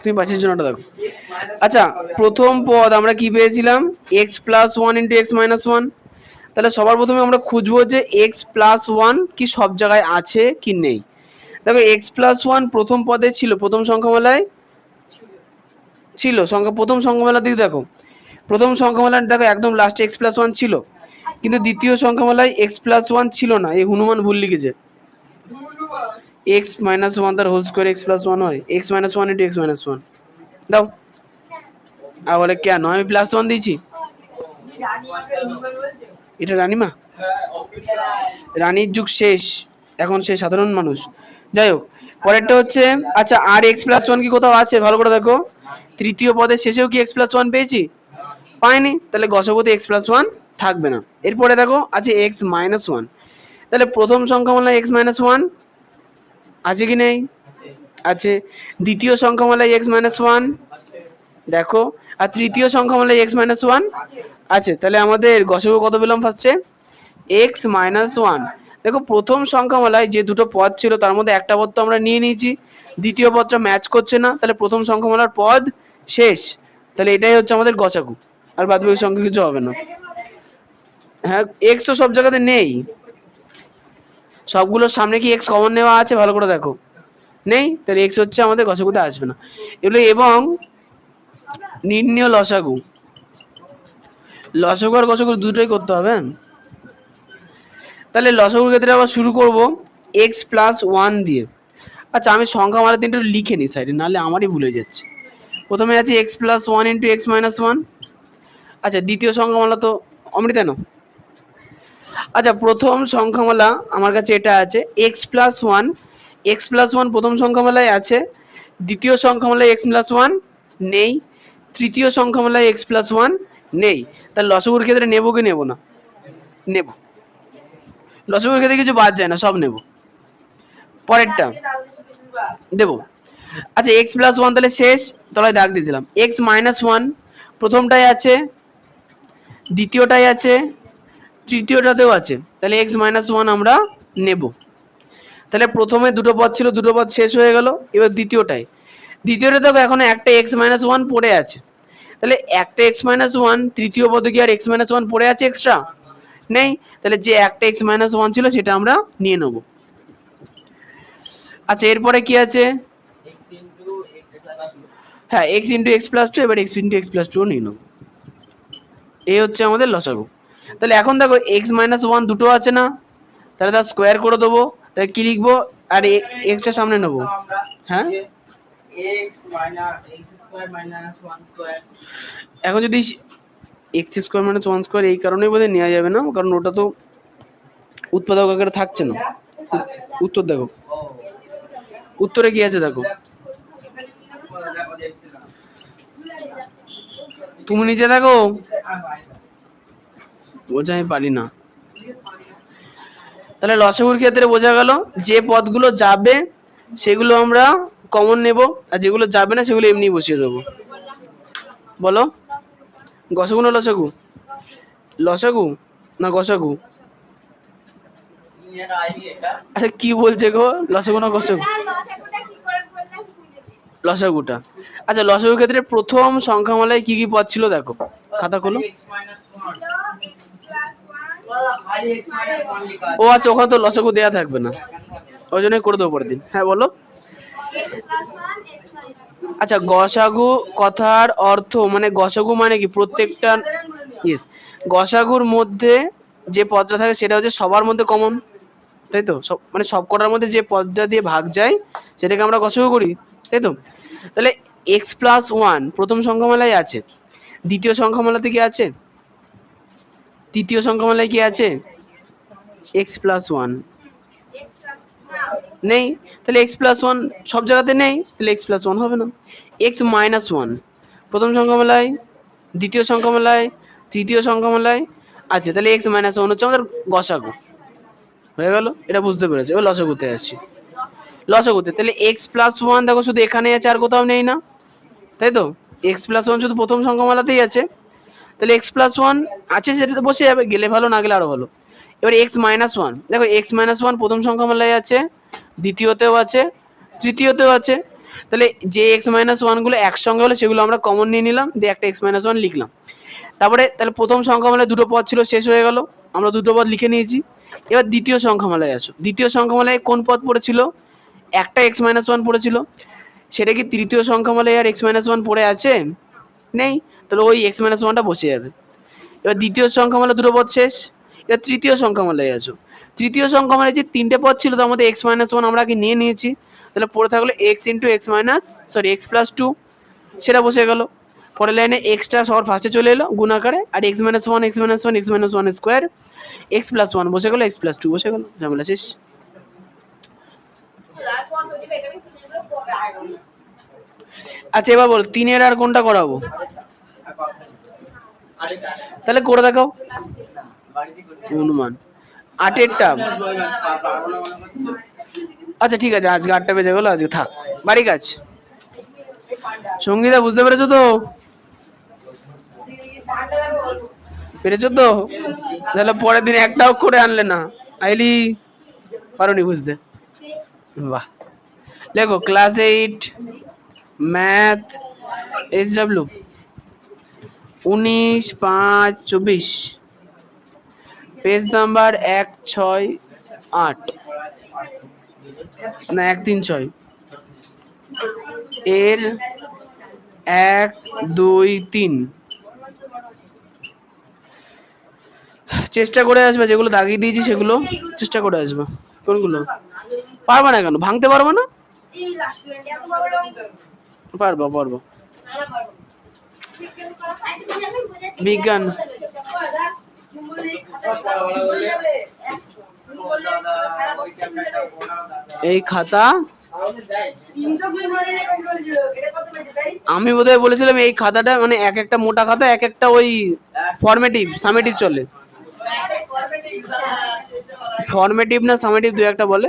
তুমি পাশের জন্য দেখো। আচ্ছা প্রথম পদ আমরা কি পেয়েছিলাম, x plus one into x minus one. তাহলে সবার প্রথমে আমরা খুঁজবো যে এক্স প্লাস ওয়ান কি সব জায়গায় আছে কি নেই। দেখো এক্স প্লাস ওয়ান প্রথম পদে ছিল, প্রথম সংখ্যামালায় ছিল, প্রথম সংখ্যামালার দিকে দেখো, প্রথম সংখ্যামালার দেখো একদম লাস্টে এক্স প্লাস ওয়ান ছিল, কিন্তু দ্বিতীয় সংখ্যামালায় এক্স প্লাস ওয়ান ছিল না, এই হনুমান ভুল লিখেছে। এক্স মাইনাস ওয়ান তার whole square X plus one হয়, X minus one into x minus one দাও। আর বলে কেন আমি প্লাস ওয়ান দিয়েছি, এটা রানীমা, রানীর যুগ শেষ, এখন সে সাধারণ মানুষ। যাই হোক পরেরটা হচ্ছে, আচ্ছা আর এক্স প্লাস ওয়ান কি কোথাও আছে, ভালো করে দেখো, তৃতীয় পদের শেষেও কি এক্স প্লাস ওয়ান পেয়েছি, পাইনি, তাহলে গসাগুতে এক্স প্লাস ওয়ান থাকবে না। এরপরে দেখো আছে এক্স মাইনাস ওয়ান, তাহলে প্রথম সংখ্যামালায় এক্স মাইনাস ওয়ান আছে কি নেই, আছে। দ্বিতীয় সংখ্যামালায় এক্স মাইনাস ওয়ান দেখো, আর তৃতীয় সংখ্যামালায় এক্স মাইনাস ওয়ান আছে। তাহলে আমাদের গসাগু কত পেলাম ফার্স্টে, এক্স মাইনাস ওয়ান। দেখো প্রথম সংখ্যামালায় যে দুটো পদ ছিল তার মধ্যে একটা পদ তো আমরা নিয়ে নিয়েছি, দ্বিতীয় পদটা ম্যাচ করছে না, তাহলে প্রথম সংখ্যামালার পদ শেষ। তাহলে এটাই হচ্ছে আমাদের গসাগু, আর বাদ বাকি সংখ্যা কিছু হবে না। হ্যাঁ এক্স তো সব জায়গাতে নেই, সবগুলোর সামনে কি এক্স কমন নেওয়া আছে, ভালো করে দেখো নেই, তাহলে এক্স হচ্ছে আমাদের গসাগুতে আসবে না এগুলো। এবং নির্ণয় লসাগু, লসাগু আর গসাগু দুটোই করতে হবে। তাহলে লসাগুর ক্ষেত্রে আবার শুরু করব এক্স প্লাস ওয়ান দিয়ে। আচ্ছা আমি সংখ্যামালা তিনটে লিখে নিই সাইডে, নাহলে আমারই ভুলে যাচ্ছে। প্রথমে আছে x plus one into x minus one. আচ্ছা দ্বিতীয় সংখ্যামালা তো অমৃতা না, আচ্ছা প্রথম সংখ্যামালা আমার কাছে এটা আছে x plus one, x plus one প্রথম সংখ্যামালায় আছে, দ্বিতীয় সংখ্যামালায় এক্স প্লাস ওয়ান নেই, তৃতীয় সংখ্যামালায় এক্স প্লাস ওয়ান নেই। তাহলে লসাগুর ক্ষেত্রে নেবো কি নেবো না, নেব, লসাগুর ক্ষেত্রে কিছু বাদ যায় না, সব নেব। পরেরটা দেব, আচ্ছা এক্স প্লাস ওয়ান তাহলে শেষ, তলায় দাগ দিয়ে দিলাম। এক্স মাইনাস ওয়ান প্রথমটাই আছে, দ্বিতীয়টাই আছে, তৃতীয়টাতেও আছে, তাহলে এক্স মাইনাস ওয়ান আমরা নেব। তাহলে প্রথমে দুটো পদ ছিল, দুটো পদ শেষ হয়ে গেল, এবার দ্বিতীয়টায়, দ্বিতীয়টা দেখো এখন একটা এক্স মাইনাস ওয়ান পড়ে আছে, তাহলে একটা এক্স মাইনাস ওয়ান তৃতীয় পদে কি আর এক্স মাইনাস ওয়ান পড়ে আছে এক্সট্রা নেই, তাহলে যে একটা এক্স মাইনাস ওয়ান ছিল সেটা আমরা নিয়ে নেব। আচ্ছা এরপরে কি আছে, হ্যাঁ X into X plus two, এবার X into X plus two নিয়ে নেব। এই হচ্ছে আমাদের লসাগু। তাহলে এখন দেখো এক্স মাইনাস ওয়ান দুটো আছে না, তাহলে তার স্কোয়ার করে দেবো, তাহলে কি লিখবো, আর এক্সটা সামনে নেবো। হ্যাঁ এখন যদি x square minus one square এই কারণেই বোধহয় নেওয়া যাবে না, কারণ ওটা তো উৎপাদক আকারে থাকছে না। উত্তর দেখো, উত্তরে কি আছে দেখো, তুমি নিচে দেখো, বোঝা আমি পারি না। তাহলে লসাগুর ক্ষেত্রে বোঝা গেল যে পদগুলো যাবে সেগুলো আমরা কমন নেব, আর যেগুলো যাবে না সেগুলো এমনি বসিয়ে দেবো। বলো গসাগু না লসাগু, লসাগু না গসাগু, আচ্ছা কি বলছে গো, লসাগু না গসাগু, লসাগুটা। আচ্ছা লসাগুর ক্ষেত্রে প্রথম সংখ্যামালায় কি কি পদ ছিল দেখো, খাতা খোলো। ও আচ্ছা ওখানে তো লসাগু দেয়া থাকবে না, ওই জন্যই করে দেবো পরের দিন। হ্যাঁ বলো। আচ্ছা গসাগু কথার অর্থ মানে, গসাগু মানে কি প্রত্যেকটা, ইয়েস, গসাগুর মধ্যে যে পদটা থাকে সেটা হচ্ছে সবার মধ্যে কমন, তাই তো? সব মানে সব কটার মধ্যে যে পদটা দিয়ে ভাগ যায় সেটাকে আমরা গসাগু করি, তাই তো? তাহলে এক্স প্লাস ওয়ান প্রথম সংখ্যামালায় আছে, দ্বিতীয় সংখ্যামালাতে কি আছে? তৃতীয় সংখ্যামালায় কি আছে? এক্স প্লাস ওয়ান নেই, তাহলে এক্স প্লাস ওয়ান সব জায়গাতে নেই, তাহলে এক্স প্লাস ওয়ান হবে না। এক্স মাইনাস ওয়ান প্রথম সংখ্যামালায়, দ্বিতীয় সংখ্যামালায়, তৃতীয় সংখ্যামালায় আছে, তাহলে এক্স মাইনাস ওয়ান হচ্ছে আমাদের গসাগু। হয়ে গেল, এটা বুঝতে পেরেছি। এবার লসাগুতে আসছি। লসাগুতে তাহলে এক্স প্লাস ওয়ান দেখো শুধু এখানে আছে, আর কোথাও নেই না, তাই তো? এক্স প্লাস ওয়ান শুধু প্রথম সংখ্যামালাতেই আছে, তাহলে এক্স প্লাস ওয়ান আছে, সেটাতে বসে যাবে, গেলে ভালো না গেলে আরো ভালো। এবার এক্স মাইনাস ওয়ান দেখো, এক্স মাইনাস ওয়ান প্রথম সংখ্যামালায় আছে, দ্বিতীয়তেও আছে, তৃতীয়তেও আছে, তাহলে যে এক্স মাইনাস ওয়ানগুলো একসঙ্গে হলো সেগুলো আমরা কমন নিয়ে নিলাম, দিয়ে একটা এক্স মাইনাস ওয়ান লিখলাম। তারপরে তাহলে প্রথম সংখ্যামালায় দুটো পদ ছিল, শেষ হয়ে গেল, আমরা দুটো পদ লিখে নিয়েছি। এবার দ্বিতীয় সংখ্যামালায় আসো। দ্বিতীয় সংখ্যামালায় কোন পদ পড়েছিল? একটা এক্স মাইনাস ওয়ান পড়েছিল, সেটা কি তৃতীয় সংখ্যামালায় আর এক্স মাইনাস ওয়ান পড়ে আছে? নেই, তাহলে ওই এক্স মাইনাস ওয়ানটা বসে যাবে। এবার দ্বিতীয় সংখ্যামালা দুটো পদ শেষ, এবার তৃতীয় সংখ্যামালায় আছো। তৃতীয় সংখ্যামালায় যে তিনটে পদ ছিল তার মধ্যে এক্স মাইনাস ওয়ান আমরা আগে নিয়ে নিয়েছি, তাহলে পড়ে থাকলো x into x minus x plus two, সেটা বসে গেল। পরের লাইনে এক্সটা সবার ফার্স্টে চলে এলো গুণাকারে, আর X minus one X minus one X minus one square, X plus one বসে গেলো, এক্স প্লাস টু বসে গেলো, ঝামেলা শেষ। আচ্ছা এবার বল তিনের আর কোনটা করাবো? তাহলে করে দেখাও অনুমান। আটেরটা, আচ্ছা ঠিক আছে, আজকে 8টা বেজে গেলো, আজকে থাক, বাড়ি কাজ। সঙ্গীতা বুঝতে পেরেছো তো? পেরেছো তো? তাহলে পরের দিন একটাও করে আনলে না, আইলি পারোনি বুঝতে? বাহ। লেখো class 8 math SW 19/5/24, page number 168 না 136 এর 1 2 3। চেষ্টা করে আসবে, যেগুলো দাগিয়ে দিয়েছি সেগুলো চেষ্টা করে আসবে। কোনগুলো পারবা না কেন? ভাঙতে পারবো না? পারবো পারবো। বিজ্ঞান এই খাতা আমি বোধহয় বলেছিলাম এই খাতাটা মানে এক একটা মোটা খাতা, এক একটা ওই ফরমেটিভ সামেটিভ চলে, ফরমেটিভ না সামেটিভ দুই একটা বলে।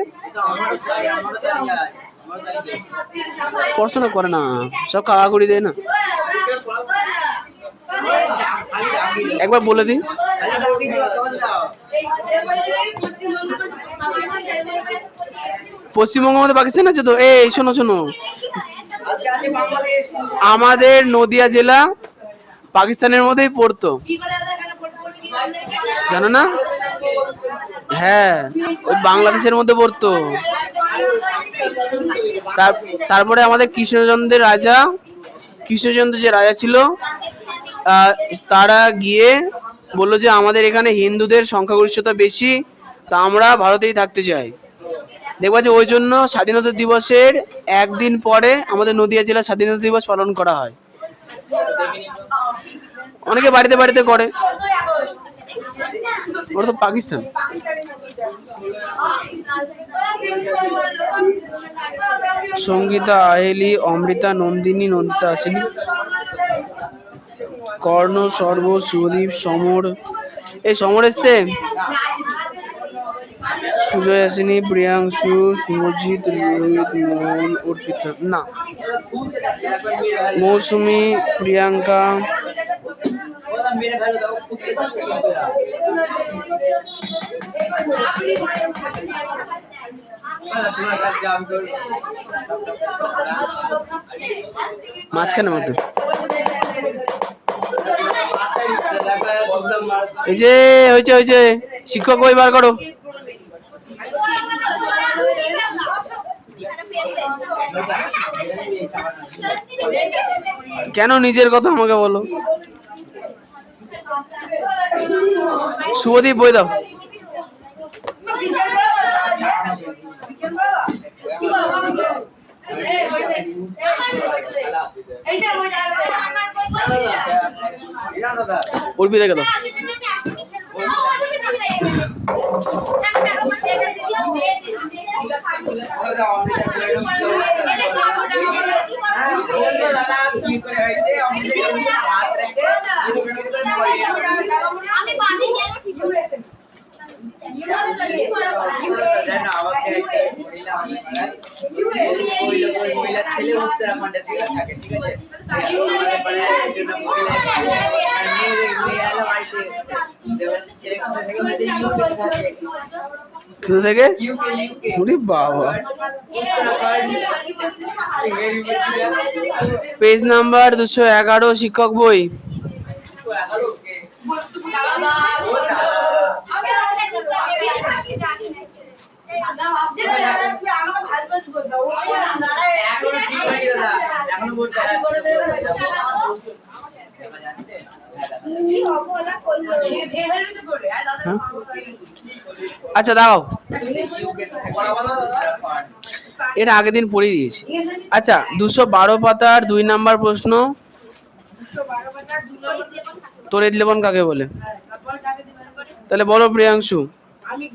পড়াশোনা করে না, সব কাকাকুড়ি দেয় না। একবার বলে দিই, পশ্চিমবঙ্গ মধ্যে পাকিস্তান আছে তো? এই শোনো শোনো, আমাদের নদিয়া জেলা পাকিস্তানের মধ্যেই পড়তো, জানো না? হ্যাঁ, ওই বাংলাদেশের মধ্যে পড়তো। তারপরে আমাদের কৃষ্ণচন্দ্র যে রাজা ছিল, তারা গিয়ে বললো যে আমাদের এখানে হিন্দুদের সংখ্যাগরিষ্ঠতা বেশি, তা আমরা ভারতেই থাকতে চাই। দেখবা যে ওই জন্য স্বাধীনতা দিবসের একদিন পরে আমাদের নদিয়া জেলা স্বাধীনতা দিবস পালন করা হয়। অনেকে বাড়িতে বাড়িতে করে, ওরা তো পাকিস্তান। সঙ্গীতা, আহেলি, অমৃতা, নন্দিনী, নন্দিতা আসেনি, কর্ণ, সর্ব, সুদীপ, সমর, এই সমর এসছে, সুজয় আসেনি, প্রিয়াংশু, শুভজিৎ, রোহিত, মোহন, অর্পিতা না, মৌসুমী, প্রিয়াঙ্কা, মাঝখানে মতো এই যে হয়েছে হয়েছে, শিক্ষক বই বার করো। কেন নিজের কথা আমাকে বলো? শুভদীপ বই দাও। উর্বি দেখে দাও। ছেলে উত্তরাখণ্ডের দিকে থাকে, ঠিক আছে? কোথা থেকে? ওরে বাবা। পেজ নাম্বার 211 শিক্ষক বই। আচ্ছা দাও, এর আগের দিন পড়িয়ে দিয়েছি। আচ্ছা 212 পাতার 2 নাম্বার প্রশ্ন, তড়িৎ লেপন কাকে বলে? তাহলে বলো প্রিয়াংশু,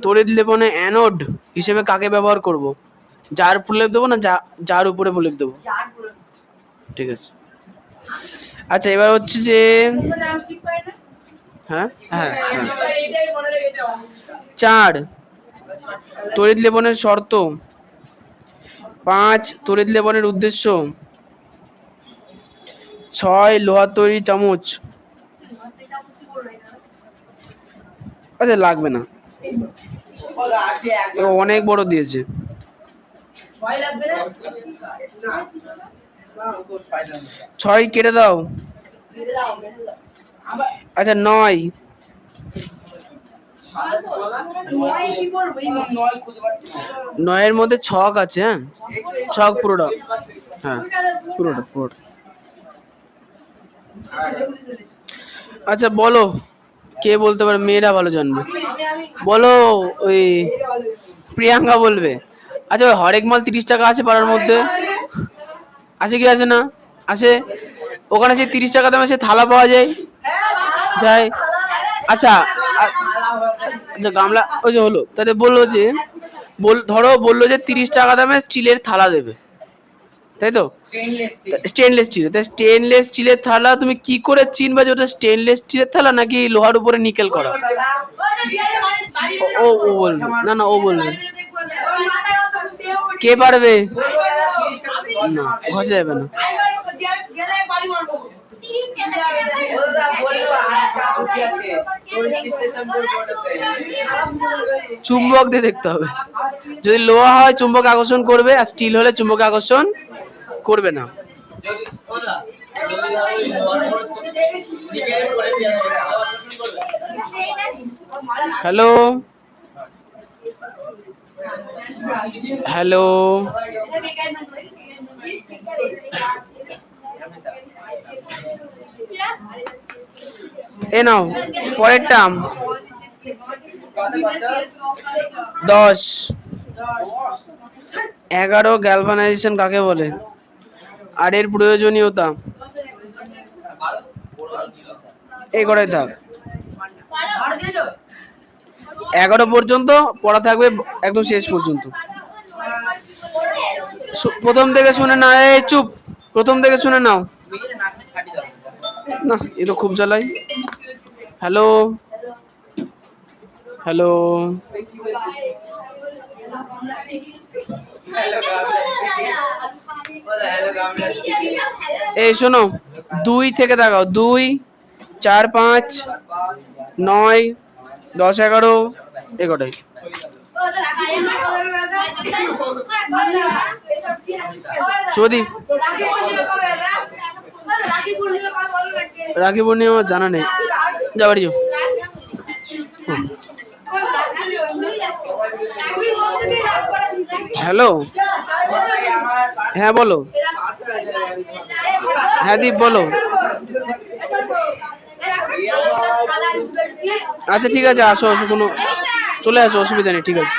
তড়িৎ লেপনে অ্যানোড হিসেবে কাকে ব্যবহার করব? যার প্রলেপ দেবো না যার উপরে প্রলেপ দেবো? ঠিক আছে। আচ্ছা এবার হচ্ছে যে হ্যাঁ হ্যাঁ 4 তড়িৎ লেপনের শর্ত, 5 তড়িৎ লেপনের উদ্দেশ্য, 6 লোহার তৈরি চামচ। আচ্ছা লাগবে না, অনেক বড় দিয়েছে। 6 কেটে দাও। আচ্ছা 9 9 মধ্যে ছক আছে, হ্যাঁ ছক পুরোটা, হ্যাঁ পুরোটা। আচ্ছা বলো, কে বলতে পারে? মেয়েরা ভালো জানবে। বলো, ওই প্রিয়াঙ্কা বলবে। আচ্ছা ওই হরেক মাল 30 টাকা আছে পাড়ার মধ্যে, আছে কি আছে না? আছে। ওখানে যে 30 টাকা দামে সে থালা পাওয়া যায়। আচ্ছা আচ্ছা গামলা ওই যে হলো, তাহলে বললো যে ধরো বললো যে 30 টাকা দামে স্টিলের থালা দেবে, তাই তো? Stainless steel. স্টেনলেস স্টিলের থালা তুমি কি করে চিনবে যে ওটা স্টেনলেস স্টিলের থালা নাকি লোহার উপরে নিকেল করা? ও বলবে না, ও বলবে। কে পারবে? না ঘষা যাবে না। চুম্বক দিয়ে দেখতে হবে। যদি লোহা হয় চুম্বক আকর্ষণ করবে, আর স্টিল হলে চুম্বক আকর্ষণ করবে না। হ্যালো হ্যালো, এ নাও পরেরটা। 10 11 গ্যালভানাইজেশন কাকে বলে? আর এর প্রয়োজনীয়তা এই করাই থাক। 11 পর্যন্ত পড়া থাকবে একদম শেষ পর্যন্ত। প্রথম থেকে শুনে না, এই চুপ, প্রথম থেকে শুনে নাও না, এ তো খুব জ্বালাই। হ্যালো হ্যালো, এই শোনো, 2 থেকে দেখাও, 2 4 5 9 10 11 এগোটাই। সুদীপ, রাখি পূর্ণিমা আমার জানা নেই, যা বাড়ি যাও। হ্যালো, হ্যাঁ বলো। হ্যাঁ দীপ বলো। আচ্ছা ঠিক আছে, আসো কোনো চলে আসো, অসুবিধা নেই, ঠিক আছে।